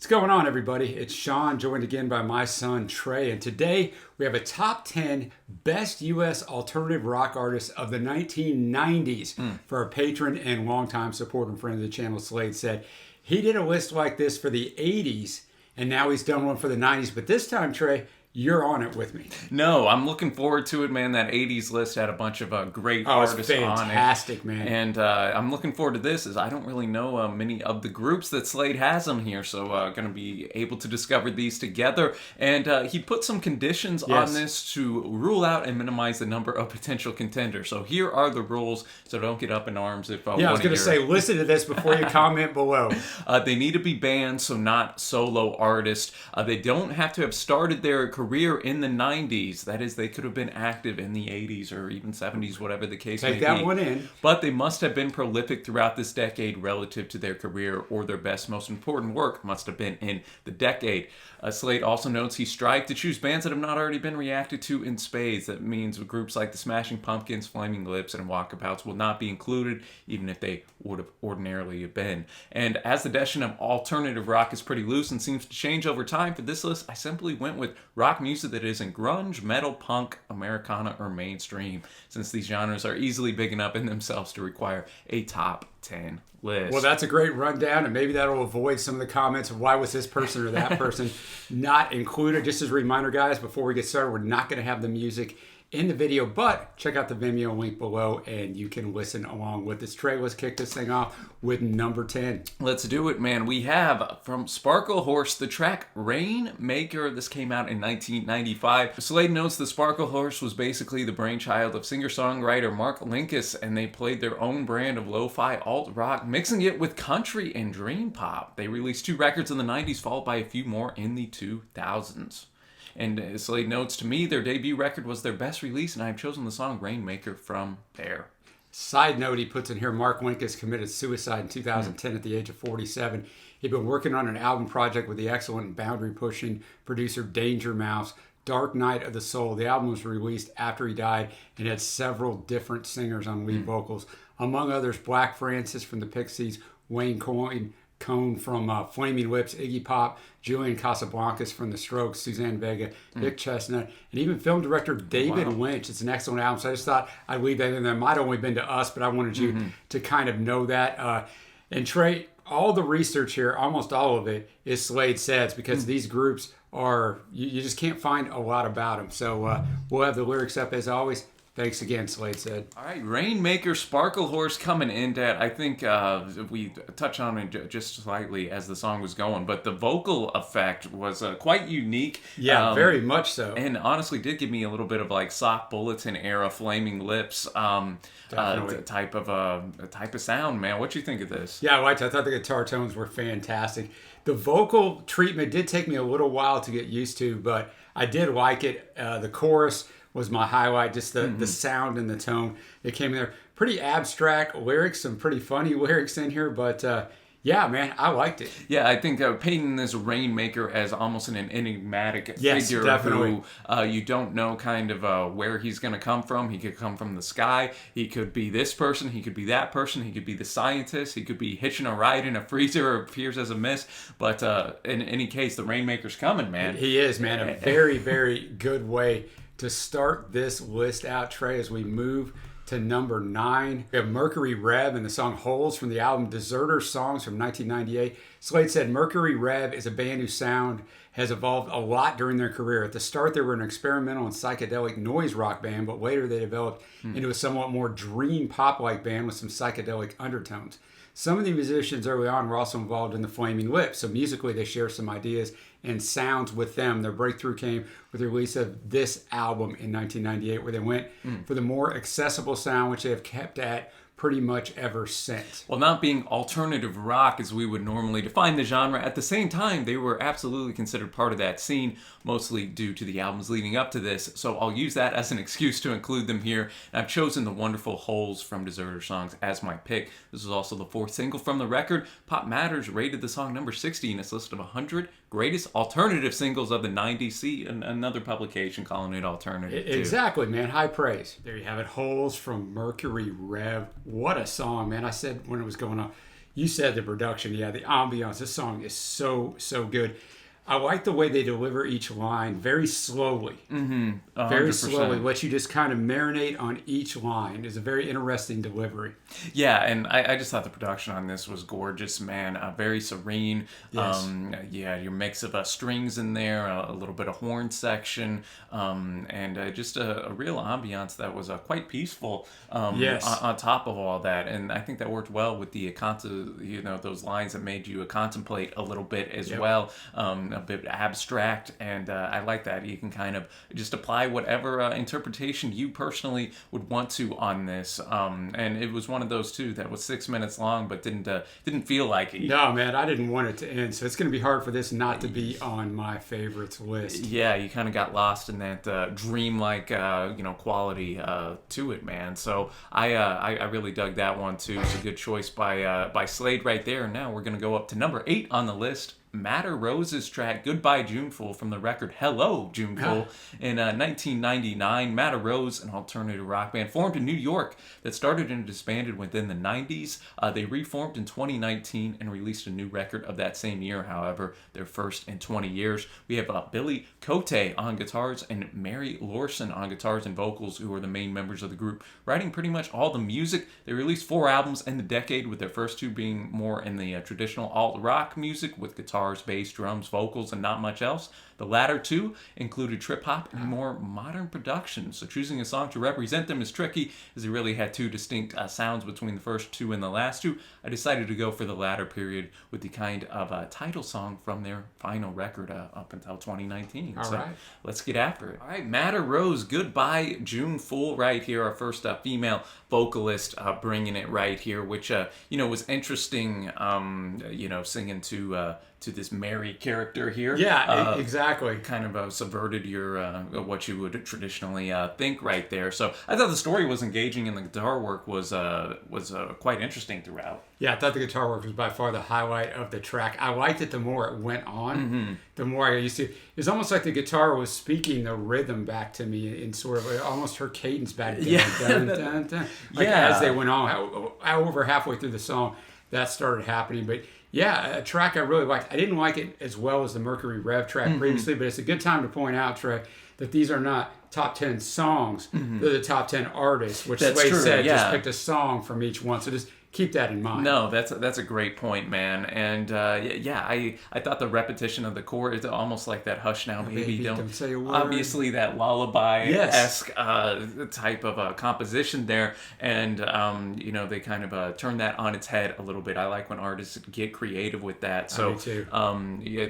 What's going on, everybody? It's Sean, joined again by my son, Trey, and today we have a top 10 best U.S. alternative rock artists of the 1990s for our patron and longtime supporter and friend of the channel, Slayde said. He did a list like this for the 80s, and now he's done one for the 90s, but this time, Trey, you're on it with me. No, I'm looking forward to it, man. That 80s list had a bunch of great artists on it. Fantastic, man. And I'm looking forward to this, as I don't really know many of the groups that Slayde has on here, so going to be able to discover these together. And he put some conditions on this to rule out and minimize the number of potential contenders. So here are the rules, so don't get up in arms if I was going to say, listen to this before you comment below. They need to be bands, so not solo artists. They don't have to have started their career in the 90s. That is, they could have been active in the 80s or even 70s, whatever the case may be. Take that one in. But they must have been prolific throughout this decade relative to their career, or their best, most important work must have been in the decade. Slayde also notes he strived to choose bands that have not already been reacted to in spades. That means groups like the Smashing Pumpkins, Flaming Lips, and Walkabouts will not be included, even if they would have ordinarily been. And as the definition of alternative rock is pretty loose and seems to change over time, for this list, I simply went with rock music that isn't grunge, metal, punk, Americana, or mainstream, since these genres are easily big enough in themselves to require a top 10 list. Well, that's a great rundown, and maybe that'll avoid some of the comments of why was this person or that person not included. Just as a reminder, guys, before we get started, we're not going to have the music in the video, but check out the Vimeo link below and you can listen along with this. Trey, let's kick this thing off with number 10. Let's do it, man. We have from Sparkle Horse the track Rainmaker. This came out in 1995. Slayde notes the Sparkle Horse was basically the brainchild of singer-songwriter Mark Linkous, and they played their own brand of lo-fi alt-rock, mixing it with country and dream pop. They released 2 records in the 90s, followed by a few more in the 2000s. And Slayde notes, to me, their debut record was their best release, and I've chosen the song Rainmaker from there. Side note, he puts in here, Mark Linkous committed suicide in 2010 at the age of 47. He'd been working on an album project with the excellent boundary-pushing producer Danger Mouse, Dark Night of the Soul. The album was released after he died and had several different singers on lead vocals. Among others, Black Francis from the Pixies, Wayne Cohn from Flaming Lips, Iggy Pop, Julian Casablancas from The Strokes, Suzanne Vega, Vic Chestnut, and even film director David Lynch. It's an excellent album, so I just thought I'd leave that in there. It might have only been to us, but I wanted you to kind of know that. And Trey, all the research here, almost all of it, is Slayde Says, because these groups are, you just can't find a lot about them. So we'll have the lyrics up as always. Thanks again, Slayde said. All right, Rainmaker, Sparkle Horse coming in, Dad. I think we touched on it just slightly as the song was going, but the vocal effect was quite unique. Yeah, very much so. And honestly did give me a little bit of like Soft Bulletin era Flaming Lips type of sound, man. What you think of this? Yeah, I liked it. I thought the guitar tones were fantastic. The vocal treatment did take me a little while to get used to, but I did like it. The chorus was my highlight, just the sound and the tone that came in there. Pretty abstract lyrics, some pretty funny lyrics in here, but yeah, man, I liked it. Yeah, I think painting this Rainmaker as almost an enigmatic figure definitely. who you don't know kind of where he's going to come from. He could come from the sky. He could be this person. He could be that person. He could be the scientist. He could be hitching a ride in a freezer or appears as a mist. But in any case, the Rainmaker's coming, man. He is, man. A very, very good way to start this list out, Trey, as we move to number 9. We have Mercury Rev and the song Holes from the album Deserter Songs from 1998. Slayde said Mercury Rev is a band whose sound has evolved a lot during their career. At the start, they were an experimental and psychedelic noise rock band, but later they developed into a somewhat more dream pop-like band with some psychedelic undertones. Some of the musicians early on were also involved in the Flaming Lips, so musically they share some ideas and sounds with them. Their breakthrough came with the release of this album in 1998, where they went for the more accessible sound, which they have kept at pretty much ever since. Well, not being alternative rock as we would normally define the genre, at the same time, they were absolutely considered part of that scene, mostly due to the albums leading up to this. So I'll use that as an excuse to include them here. And I've chosen the wonderful Holes from Deserter Songs as my pick. This is also the 4th single from the record. Pop Matters rated the song number 60 in its list of 100 greatest alternative singles of the 90s. See, another publication calling it alternative, too. Exactly, man. High praise. There you have it. Holes from Mercury Rev. What a song, man. I said when it was going on, You said the production, yeah, the ambiance. This song is so good. I like the way they deliver each line very slowly. Very slowly. Let you just kind of marinate on each line. It's a very interesting delivery. Yeah, and I just thought the production on this was gorgeous, man. Very serene. Yes. Yeah, your mix of strings in there, a little bit of horn section, and just a real ambiance that was quite peaceful. Yes. On top of all that, and I think that worked well with the those lines that made you contemplate a little bit as well. A bit abstract, and I like that. You can kind of just apply whatever interpretation you personally would want to on this. And it was one of those too that was 6 minutes long, but didn't feel like it. No, man, I didn't want it to end, so it's going to be hard for this not to be on my favorites list. Yeah, you kind of got lost in that dreamlike, quality to it, man. So I really dug that one too. It's a good choice by Slayde right there. And now we're going to go up to number 8 on the list. Madder Rose's track Goodbye Juneful from the record Hello Juneful in 1999. Madder Rose, an alternative rock band formed in New York that started and disbanded within the 90s. They reformed in 2019 and released a new record of that same year, however, their first in 20 years. We have Billy Cote on guitars and Mary Lorson on guitars and vocals, who are the main members of the group, writing pretty much all the music. They released 4 albums in the decade, with their first 2 being more in the traditional alt-rock music with guitars, bass, drums, vocals, and not much else. The latter 2 included trip-hop and more modern production, so choosing a song to represent them is tricky, as they really had 2 distinct sounds between the first 2 and the last 2. I decided to go for the latter period with the kind of title song from their final record up until 2019. Right. Let's get after it. All right, Madder Rose, Goodbye Juneful right here, our first female vocalist bringing it right here, which was interesting, singing to this Mary character here. Yeah, exactly. Kind of subverted your what you would traditionally think right there. So I thought the story was engaging, and the guitar work was quite interesting throughout. Yeah, I thought the guitar work was by far the highlight of the track. I liked it the more it went on, the more I got used to it. It's almost like the guitar was speaking the rhythm back to me in sort of almost her cadence back. Dun, dun, dun. As they went on, over halfway through the song, that started happening. But yeah, a track I really liked. I didn't like it as well as the Mercury Rev track previously, but it's a good time to point out, Trey, that these are not top 10 songs. They're the top 10 artists, which Slayde said just picked a song from each one. So just keep that in mind. No, that's a great point, man. And I thought the repetition of the chord is almost like that "Hush Now, Baby, don't say a word." Obviously, that lullaby-esque type of composition there, and they kind of turn that on its head a little bit. I like when artists get creative with that. So, I do too.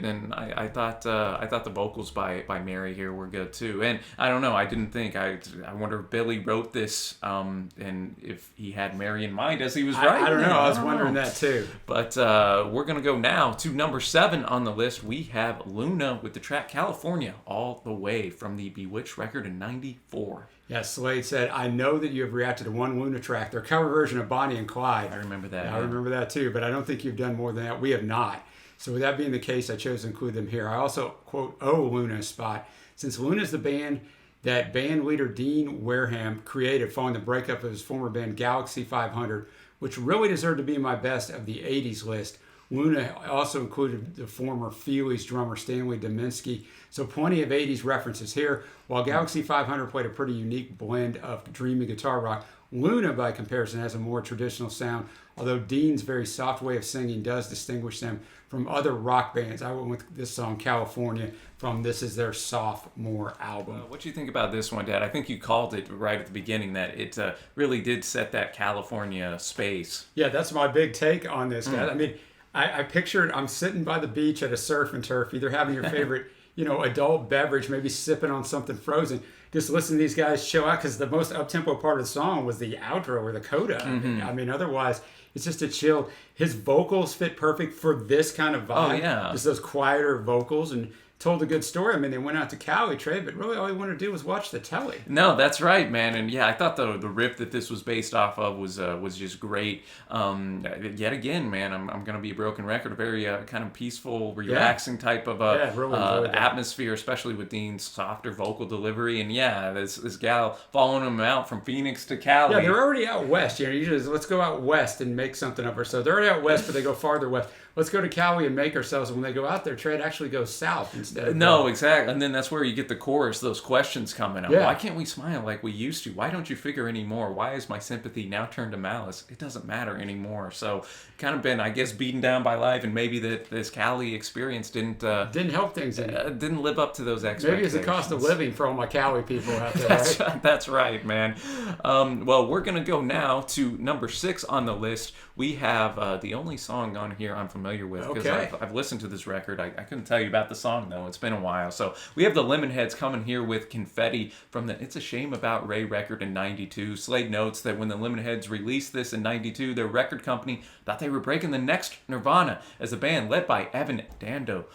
Then I thought the vocals by Mary here were good too. And I don't know, I didn't think I wonder if Billy wrote this and if he had Mary in mind as he was writing. I don't know. I was wondering that too. But we're going to go now to number 7 on the list. We have Luna with the track California, all the way from the Bewitched record in 94. Yeah, Slayde said, I know that you have reacted to one Luna track, their cover version of Bonnie and Clyde. I remember that. Yeah, I remember that too, but I don't think you've done more than that. We have not. So with that being the case, I chose to include them here. I also, quote, owe Luna a spot. Since Luna's the band that band leader Dean Wareham created following the breakup of his former band Galaxy 500, which really deserved to be my best of the 80s list. Luna also included the former Feelies drummer Stanley Dominski, so plenty of 80s references here. While Galaxy 500 played a pretty unique blend of dreamy guitar rock, Luna, by comparison, has a more traditional sound, although Dean's very soft way of singing does distinguish them from other rock bands. I went with this song, California, from This Is Their Sophomore album. What do you think about this one, Dad? I think you called it right at the beginning that it really did set that California space. Yeah, that's my big take on this, Dad. I mean, I pictured I'm sitting by the beach at a surf and turf, either having your favorite, adult beverage, maybe sipping on something frozen, just listening to these guys chill out, because the most up-tempo part of the song was the outro or the coda. I mean, otherwise, it's just a chill. His vocals fit perfect for this kind of vibe. Oh, yeah. Just those quieter vocals, and told a good story. I mean, they went out to Cali, Trey, but really all he wanted to do was watch the telly. No, that's right, man. And yeah, I thought the riff that this was based off of was just great. Yet again, man, I'm gonna be a broken record. A very kind of peaceful, relaxing type of really atmosphere, especially with Dean's softer vocal delivery. And yeah, this gal following him out from Phoenix to Cali. Yeah, they're already out west. Usually let's go out west and make something of ourselves. They're already out west, but they go farther west. Let's go to Cali and make ourselves. And when they go out there, Trey, it actually goes south instead of no, exactly. And then that's where you get the chorus, those questions coming up. Yeah. Why can't we smile like we used to? Why don't you figure anymore? Why is my sympathy now turned to malice? It doesn't matter anymore. So kind of been, I guess, beaten down by life, and maybe that this Cali experience didn't help things. Didn't live up to those expectations. Maybe it's the cost of living for all my Cali people out there. That's right, man. Well, we're gonna go now to number 6 on the list. We have the only song on here I'm familiar with because I've listened to this record. I couldn't tell you about the song though. It's been a while. So we have the Lemonheads coming here with Confetti from the It's a Shame About Ray record in '92. Slayde notes that when the Lemonheads released this in '92, their record company thought they were breaking the next Nirvana, as the band led by Evan Dando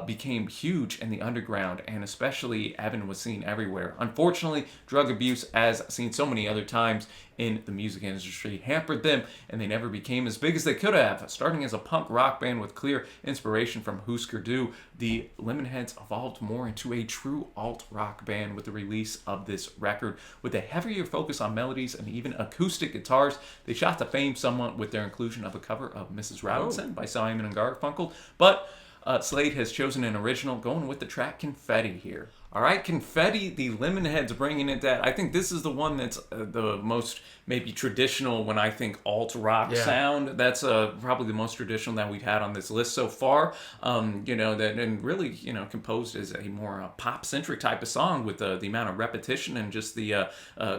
became huge in the underground, and especially Evan was seen everywhere. Unfortunately, drug abuse, as seen so many other times in the music industry, hampered them, and they never became as big as they could have. Starting as a punk rock band with clear inspiration from Husker Du, the Lemonheads evolved more into a true alt-rock band with the release of this record. With a heavier focus on melodies and even acoustic guitars, they shot to fame somewhat with their inclusion of a cover of Mrs. Robinson by Simon & Garfunkel, but Slayde has chosen an original, going with the track Confetti here. All right, Confetti, the Lemonheads bringing it that. I think this is the one that's the most maybe traditional when I think alt-rock sound. That's probably the most traditional that we've had on this list so far. That and really, composed as a more pop-centric type of song with the amount of repetition and just the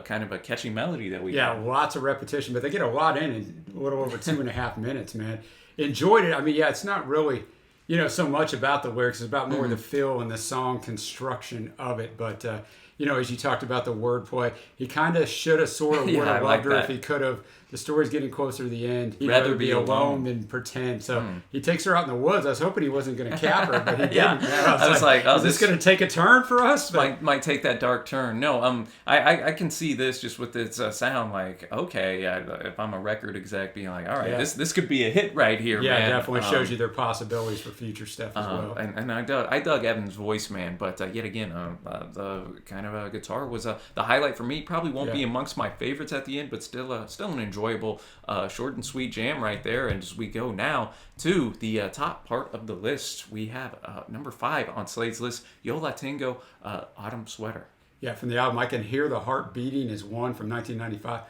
kind of a catchy melody that we have. Yeah, lots of repetition, but they get a lot in a little over 2.5 minutes, man. Enjoyed it. I mean, yeah, it's not really... so much about the lyrics. It's about more the feel and the song construction of it. But, as you talked about the wordplay, he kind of should have sort of would have loved her if he could have. The story's getting closer to the end. He'd rather be alone than pretend. So he takes her out in the woods. I was hoping he wasn't going to cap her, but he didn't. I was like, is this going to take a turn for us? But might take that dark turn. No, I can see this just with its sound. Like, okay, if I'm a record exec, being like, all right, this could be a hit right here, man. Yeah, definitely shows you their possibilities for future stuff as well. And I dug Evan's voice, man. But yet again, the kind of a guitar was the highlight for me. Probably won't be amongst my favorites at the end, but still an enjoyable, short and sweet jam right there. And as we go now to the top part of the list, we have number 5 on Slayde's list, Yo La Tengo, Autumn Sweater. Yeah, from the album I Can Hear the Heart Beating is one from 1995.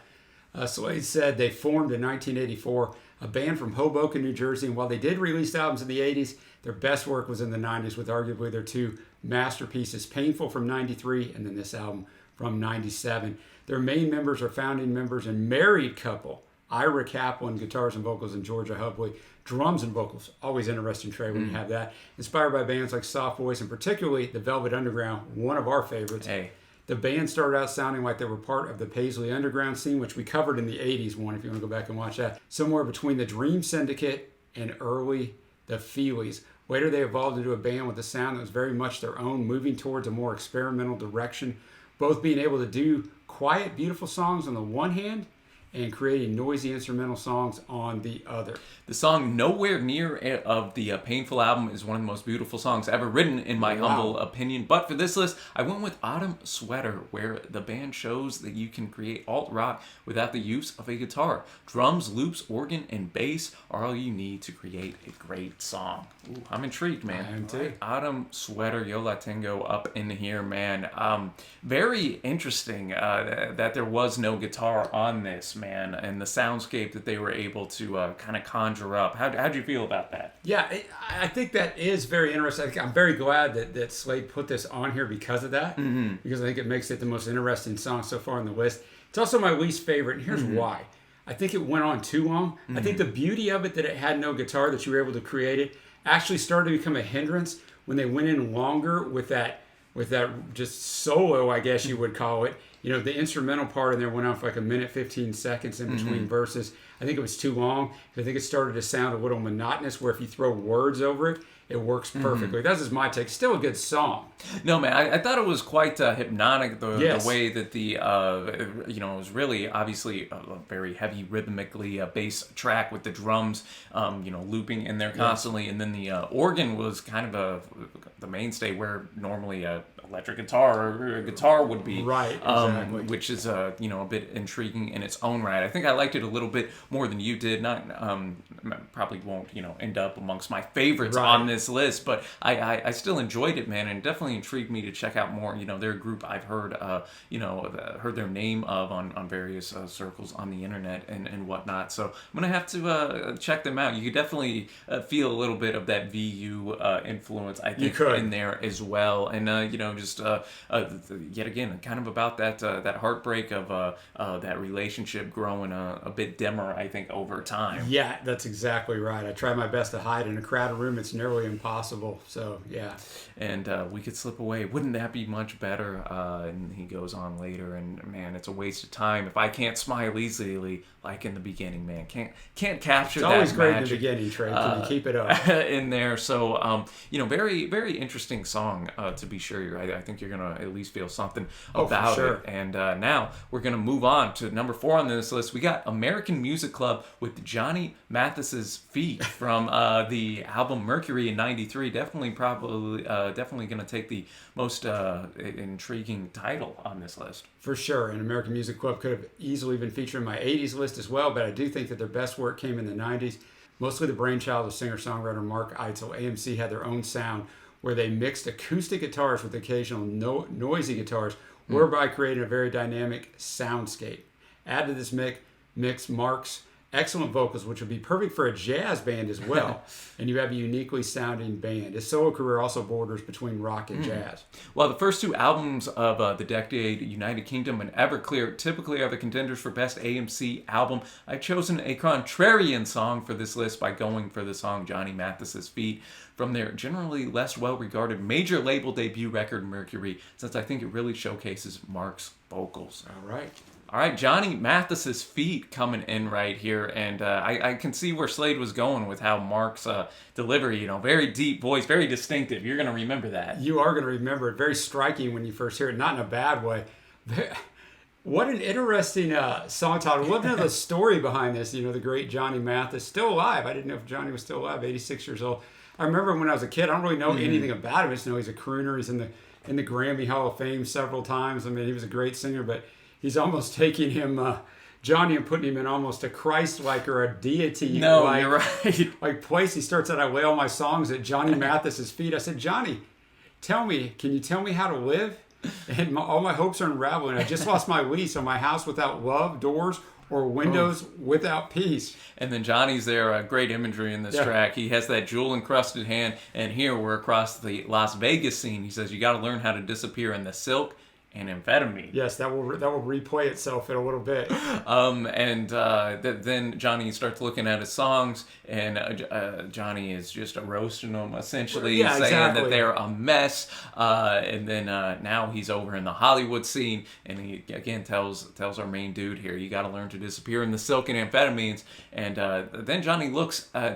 Slayde said they formed in 1984, a band from Hoboken, New Jersey, and while they did release albums in the 80s, their best work was in the 90s with arguably their 2 masterpieces, Painful from 93 and then this album from 97. Their main members are founding members and married couple, Ira Kaplan, guitars and vocals, and Georgia Hubley, drums and vocals. Always interesting, Trey, when you have that. Inspired by bands like Soft Boys and particularly the Velvet Underground, one of our favorites. Hey. The band started out sounding like they were part of the Paisley Underground scene, which we covered in the 80s one, if you want to go back and watch that. Somewhere between the Dream Syndicate and early the Feelies. Later, they evolved into a band with a sound that was very much their own, moving towards a more experimental direction, both being able to do quiet, beautiful songs on the one hand and creating noisy instrumental songs on the other. The song Nowhere Near of the Painful album is one of the most beautiful songs ever written, in my humble opinion. But for this list, I went with Autumn Sweater, where the band shows that you can create alt-rock without the use of a guitar. Drums, loops, organ, and bass are all you need to create a great song. Ooh, I'm intrigued, man. I am too. Autumn Sweater, Yo La Tengo up in here, man. Very interesting that there was no guitar on this, man, and the soundscape that they were able to kind of conjure up. How'd you feel about that? Yeah, I think that is very interesting. I'm very glad that Slayde put this on here because of that, because I think it makes it the most interesting song so far on the list. It's also my least favorite, and here's why. I think it went on too long. I think the beauty of it that it had no guitar, that you were able to create it, actually started to become a hindrance when they went in longer with that just solo, I guess you would call it, The instrumental part in there went on for like a minute 15 seconds in between verses. I think it was too long. I think it started to sound a little monotonous, where if you throw words over it, it works perfectly. That's just my take. Still a good song. No, man, I thought it was quite hypnotic, the Yes. way that it was really obviously a very heavy rhythmically bass track with the drums, looping in there constantly. And then the organ was kind of the mainstay, where normally a electric guitar or a guitar would be. Right, exactly. Which is, a bit intriguing in its own right. I think I liked it a little bit more than you did. Not probably won't, end up amongst my favorites on this list, but I still enjoyed it, man, and definitely intrigued me to check out more. They're a group I've heard heard their name of on various circles on the internet and whatnot. So I'm gonna have to check them out. You could definitely feel a little bit of that VU influence, I think, in there as well. And just yet again, kind of about that heartbreak of that relationship growing a bit dimmer, I think, over time. Yeah, that's exactly right. I try my best to hide in a crowded room. It's nearly impossible. So, yeah. And we could slip away. Wouldn't that be much better? And he goes on later, and man, it's a waste of time if I can't smile easily like in the beginning, man. Can't capture that magic. It's always great in the beginning, Trey. Can you keep it up? In there. So, very, very interesting song, to be sure. I think you're going to at least feel something about it. And now we're going to move on to number 4 on this list. We got American Music Club with Johnny Mathis's Feet from the album Mercury in '93. Definitely going to take the most intriguing title on this list. For sure. And American Music Club could have easily been featured in my 80s list as well, but I do think that their best work came in the 90s. Mostly the brainchild of singer-songwriter Mark Eitzel. AMC had their own sound where they mixed acoustic guitars with occasional noisy guitars, whereby creating a very dynamic soundscape. Add to this mix Mark's excellent vocals, which would be perfect for a jazz band as well, and you have a uniquely sounding band. His solo career also borders between rock and jazz. Well, the first 2 albums of the decade, United Kingdom and Everclear, typically are the contenders for Best AMC Album. I've chosen a contrarian song for this list by going for the song Johnny Mathis's Feet from their generally less well-regarded major label debut record, Mercury, since I think it really showcases Mark's vocals. All right, Johnny Mathis's Feet coming in right here, and I can see where Slayde was going with how Mark's delivery, very deep voice, very distinctive. You're going to remember that. You are going to remember it. Very striking when you first hear it, not in a bad way. What an interesting song title. What another story behind this? The great Johnny Mathis, still alive. I didn't know if Johnny was still alive, 86 years old. I remember when I was a kid, I don't really know anything about him. I just know he's a crooner. He's in the Grammy Hall of Fame several times. I mean, he was a great singer, but he's almost taking him, Johnny, and putting him in almost a Christ-like or a deity. No, you're right. Like place. He starts out, I lay all my songs at Johnny Mathis's feet. I said, Johnny, can you tell me how to live? And all my hopes are unraveling. I just lost my lease on my house without love, doors, or windows without peace. And then Johnny's there, great imagery in this track. He has that jewel-encrusted hand, and here we're across the Las Vegas scene. He says, you got to learn how to disappear in the silk and amphetamine. Yes, that will replay itself in a little bit. Then Johnny starts looking at his songs, and Johnny is just roasting them, essentially, saying that they're a mess. And then now he's over in the Hollywood scene, and he again tells our main dude here, you got to learn to disappear in the silk and amphetamines. And then Johnny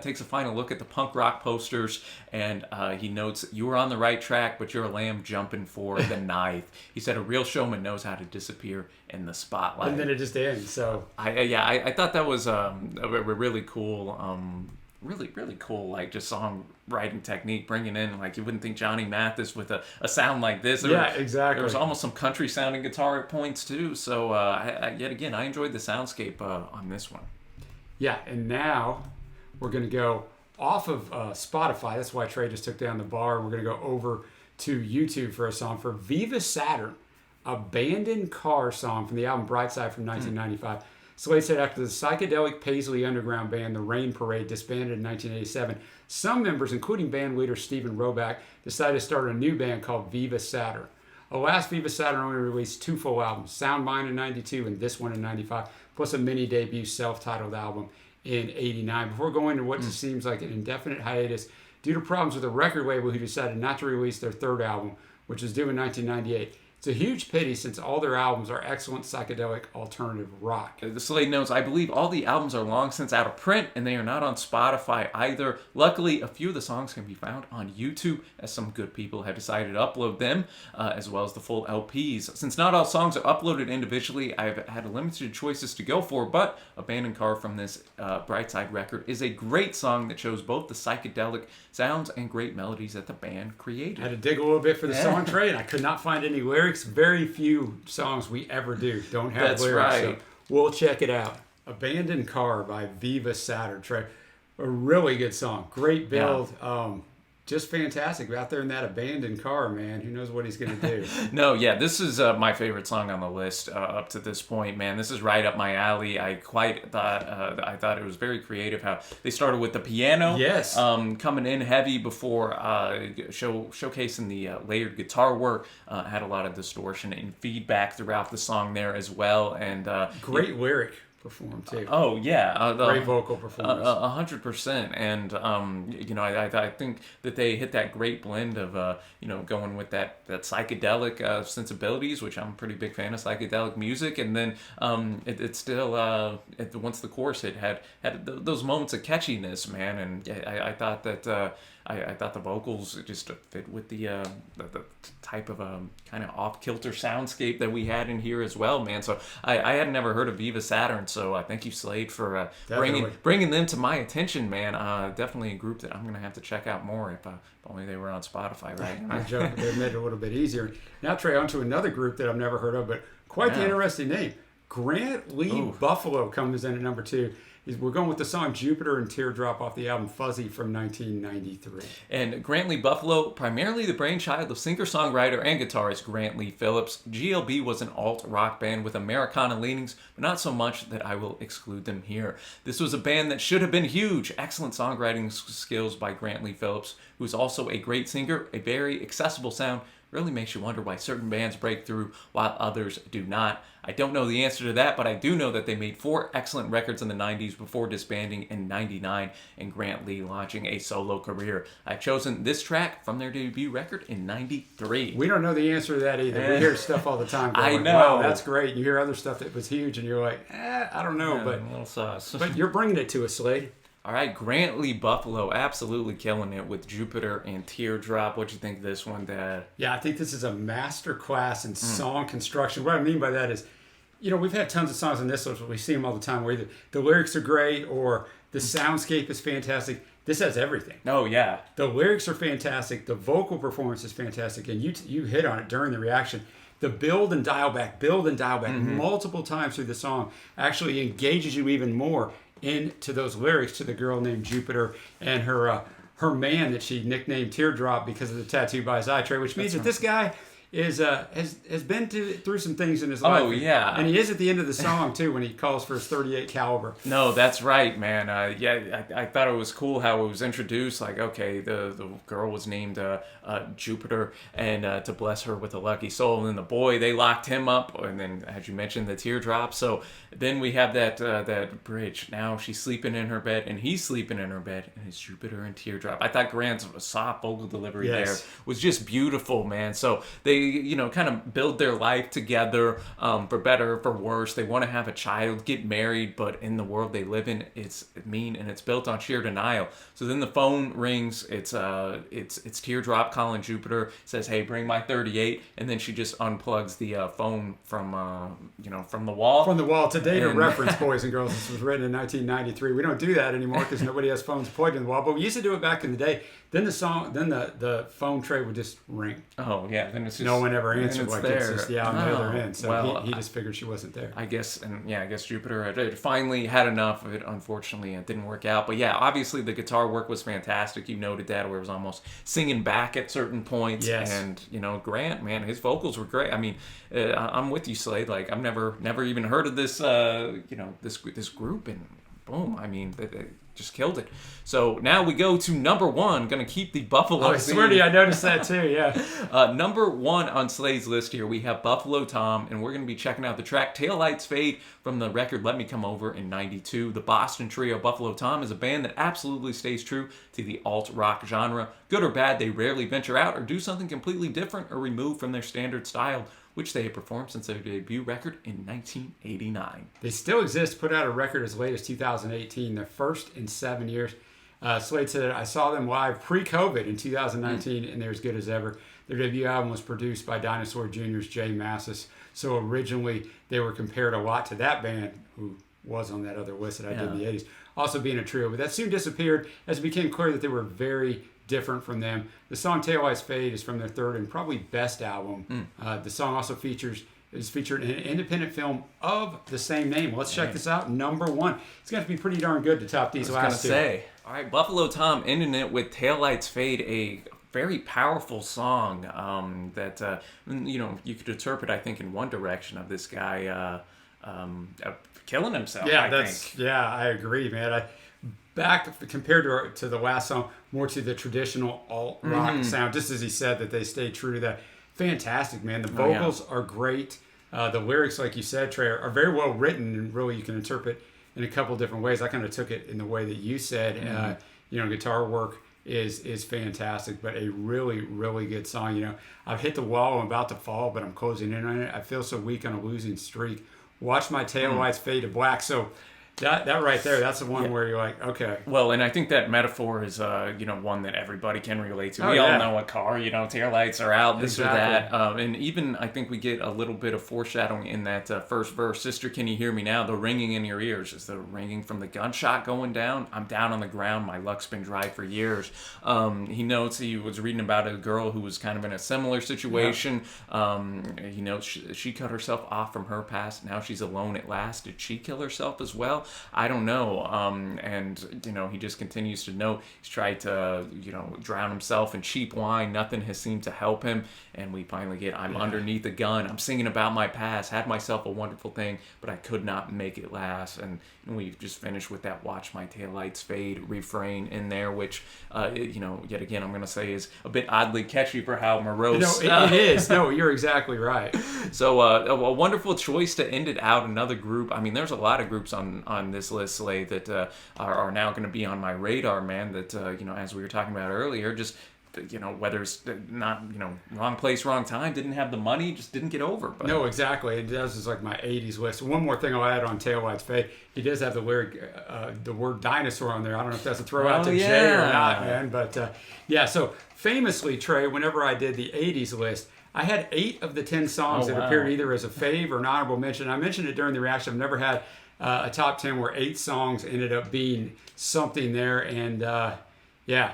takes a final look at the punk rock posters, and he notes, you were on the right track, but you're a lamb jumping for the knife. He said, a real showman knows how to disappear in the spotlight. And then it just ends. So I thought that was a really cool, really cool, like just songwriting technique, bringing in, like, you wouldn't think Johnny Mathis with a sound like this. Exactly. There was almost some country sounding guitar at points too. So yet again, I enjoyed the soundscape on this one. Yeah, and now we're going to go off of Spotify. That's why Trey just took down the bar. We're going to go over to YouTube for a song for Viva Saturn, Abandoned Car song from the album Brightside from 1995. Slayde said after the psychedelic Paisley Underground band, The Rain Parade, disbanded in 1987, some members, including band leader Stephen Roback, decided to start a new band called Viva Saturn. Alas, Viva Saturn only released 2 full albums, Sound Mind in 92 and this one in 95, plus a mini debut self-titled album in 89. Before going to what seems like an indefinite hiatus, due to problems with the record label who decided not to release their 3rd album, which was due in 1998, It's a huge pity since all their albums are excellent psychedelic alternative rock. The Slayde notes, I believe all the albums are long since out of print and they are not on Spotify either. Luckily, a few of the songs can be found on YouTube as some good people have decided to upload them, as well as the full LPs. Since not all songs are uploaded individually, I've had limited choices to go for, but Abandoned Car from this Brightside record is a great song that shows both the psychedelic sounds and great melodies that the band created. I had to dig a little bit for the song tray, and I could not find any lyrics. Very few songs we ever do don't have That's lyrics. right. So we'll check it out. Abandoned Car by Viva Saturn. Trey, a really good song. Great build. Just fantastic. Out there in that abandoned car, man. Who knows what he's going to do? No, yeah, this is my favorite song on the list up to this point, man. This is right up my alley. I thought it was very creative how they started with the piano, Yes. coming in heavy before showcasing the layered guitar work. Had a lot of distortion and feedback throughout the song there as well, and Great lyric performed too. Oh yeah, Great vocal performance. 100%, and I think that they hit that great blend of going with that psychedelic sensibilities, which I'm a pretty big fan of psychedelic music, and then it still once the chorus hit had those moments of catchiness, man, and I thought that. I thought the vocals just fit with the type of kind of off-kilter soundscape that we had in here as well, man. So I had never heard of Viva Saturn, so thank you, Slayde, for bringing them to my attention, man. Definitely a group that I'm going to have to check out more if only they were on Spotify, right? I joke, they made it a little bit easier. Now, Trey, on to another group that I've never heard of, but quite the interesting name. Grant Lee Buffalo comes in at number 2. We're going with the song Jupiter and Teardrop off the album Fuzzy from 1993. And Grant Lee Buffalo, primarily the brainchild of singer-songwriter and guitarist Grant Lee Phillips. GLB was an alt-rock band with Americana leanings, but not so much that I will exclude them here. This was a band that should have been huge. Excellent songwriting skills by Grant Lee Phillips, who is also a great singer, a very accessible sound. Really makes you wonder why certain bands break through while others do not. I don't know the answer to that, but I do know that they made 4 excellent records in the 90s before disbanding in 99 and Grant Lee launching a solo career. I've chosen this track from their debut record in 93. We don't know the answer to that either. We hear stuff all the time going, I know. wow, that's great. You hear other stuff that was huge and you're like, I don't know. A little sauce. But you're bringing it to us, Slade. All right, Grant Lee Buffalo absolutely killing it with Jupiter and Teardrop. What'd you think of this one, Dad? Yeah, I think this is a master class in song construction. What I mean by that is, we've had tons of songs on this list, we see them all the time where either the lyrics are great or the soundscape is fantastic. This has everything. Oh, yeah. The lyrics are fantastic. The vocal performance is fantastic. And you hit on it during the reaction. The build and dial back multiple times through the song actually engages you even more into those lyrics to the girl named Jupiter and her man that she nicknamed Teardrop because of the tattoo by his eye, Trey, which means that this guy has been through some things in his life. Oh, yeah. And he is at the end of the song, too, when he calls for his .38 caliber. No, that's right, man. I thought it was cool how it was introduced. Like, okay, the girl was named Jupiter, and to bless her with a lucky soul. And then the boy, they locked him up. And then, as you mentioned, the teardrop. So then we have that bridge. Now she's sleeping in her bed, and he's sleeping in her bed, and it's Jupiter and Teardrop. I thought Grant's soft vocal delivery there was just beautiful, man. So they kind of build their life together, for better or for worse. They want to have a child, get married, but in the world they live in, it's mean and it's built on sheer denial. So then the phone rings. It's Teardrop calling Jupiter, says, "Hey, bring my .38," and then she just unplugs the phone from the wall. From the wall. To date, a reference, boys and girls. This was written in 1993. We don't do that anymore because nobody has phones plugged in the wall. But we used to do it back in the day. Then the phone tray would just ring. Oh yeah, then it's just, no one ever answered. It's like there. It's just on the other end. So he just figured she wasn't there. I guess Jupiter had finally had enough of it. Unfortunately, it didn't work out. But yeah, obviously the guitar work was fantastic. You noted that, where it was almost singing back at certain points. Yes. And Grant, man, his vocals were great. I mean, I'm with you, Slayde. Like, I've never even heard of this this group, and boom, I mean, they just killed it. So now we go to number 1. Gonna keep the Buffalo. I swear to you, I noticed that too. Yeah. Number 1 on Slayde's list here, we have Buffalo Tom, and we're gonna be checking out the track "Taillights Fade" from the record "Let Me Come Over" in '92. The Boston trio Buffalo Tom is a band that absolutely stays true to the alt rock genre. Good or bad, they rarely venture out or do something completely different or removed from their standard style. which they had performed since their debut record in 1989. They still exist, put out a record as late as 2018, their first in 7 years. Slayde said, I saw them live pre-COVID in 2019, and they're as good as ever. Their debut album was produced by Dinosaur Jr.'s Jay Massis. So originally, they were compared a lot to that band, who was on that other list that I did in the 80s, also being a trio. But that soon disappeared as it became clear that they were very different from them. The song Taillights Fade is from their third and probably best album. The song also is featured in an independent film of the same name. Let's check this out. Number 1. It's going to be pretty darn good to top these last two. All right, Buffalo Tom ending it with Taillights Fade, a very powerful song that, you could interpret, I think, in one direction of this guy killing himself, I agree, man. Back compared to the last song, more to the traditional alt-rock sound, just as he said that they stayed true to that. Fantastic, man. The vocals are great. The lyrics, like you said, Trey, are very well written, and really you can interpret in a couple different ways. I kind of took it in the way that you said. Guitar work is fantastic, but a really, really good song. I've hit the wall, I'm about to fall, but I'm closing in on it. I feel so weak on a losing streak. Watch my taillights fade to black. So that right there, that's the one where you're like, okay. Well, and I think that metaphor is, one that everybody can relate to. We all know a car, taillights are out, this or that. And even I think we get a little bit of foreshadowing in that first verse. Sister, can you hear me now? The ringing in your ears is the ringing from the gunshot going down. I'm down on the ground. My luck's been dry for years. He notes he was reading about a girl who was kind of in a similar situation. He notes she cut herself off from her past. Now she's alone at last. Did she kill herself as well? I don't know. He just continues to note he's tried to, drown himself in cheap wine. Nothing has seemed to help him. And we finally get, I'm underneath a gun. I'm singing about my past. Had myself a wonderful thing, but I could not make it last. And we just finished with that watch my taillights fade refrain in there, which, yet again, I'm going to say is a bit oddly catchy for how morose. It is. No, you're exactly right. So a wonderful choice to end it out. Another group. I mean, there's a lot of groups on this list, Slayde, that are now going to be on my radar, man, that, as we were talking about earlier, just, whether it's not, wrong place, wrong time, didn't have the money, just didn't get over. But. No, exactly. It does is like my 80s list. One more thing I'll add on Taillights Fade. He does have the lyric, the word dinosaur on there. I don't know if that's a throw out to Jay or not, man. But, so famously, Trey, whenever I did the 80s list, I had 8 of the 10 songs that appeared either as a fave or an honorable mention. I mentioned it during the reaction. I've never had a top 10 where 8 songs ended up being something there. And,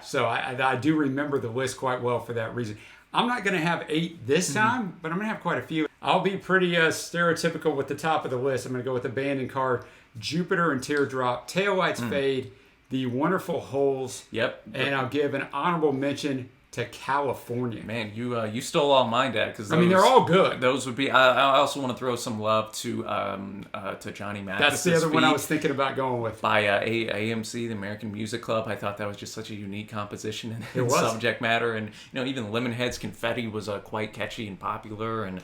so I do remember the list quite well for that reason. I'm not going to have 8 this time, but I'm going to have quite a few. I'll be pretty stereotypical with the top of the list. I'm going to go with Abandoned Card, Jupiter and Teardrop, Taillights Fade, The Wonderful Holes. Yep. And I'll give an honorable mention to California. Man, you stole all mine, Dad. Because they're all good. Those would be. I also want to throw some love to Johnny Mathis. That's the other one I was thinking about going with. By AMC, the American Music Club. I thought that was just such a unique composition and subject matter, and even Lemonhead's Confetti was quite catchy and popular, and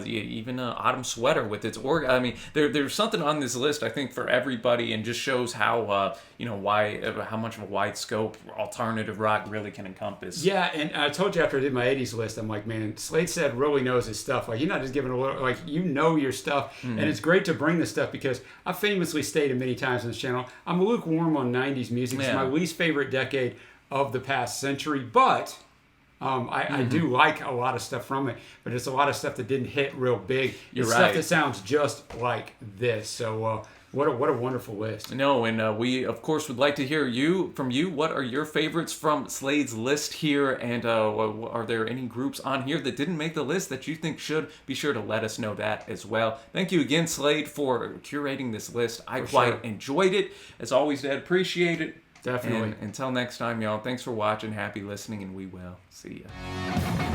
even Autumn Sweater with its organ. I mean, there's something on this list I think for everybody, and just shows how how much of a wide scope alternative rock really can encompass. Yeah. And I told you after I did my 80s list, I'm like, man, Slayde said really knows his stuff. Like, you're not just giving a little, like, your stuff. And it's great to bring this stuff because I've famously stated many times on this channel, I'm lukewarm on 90s music. It's my least favorite decade of the past century. But I do like a lot of stuff from it. But it's a lot of stuff that didn't hit real big. It's stuff that sounds just like this. So, what a wonderful list. No, and we, of course, would like to hear from you. What are your favorites from Slayde's list here? And are there any groups on here that didn't make the list that you think should? Be sure to let us know that as well. Thank you again, Slayde, for curating this list. I quite enjoyed it. As always, Dad, appreciate it. Definitely. And until next time, y'all, thanks for watching. Happy listening, and we will see ya.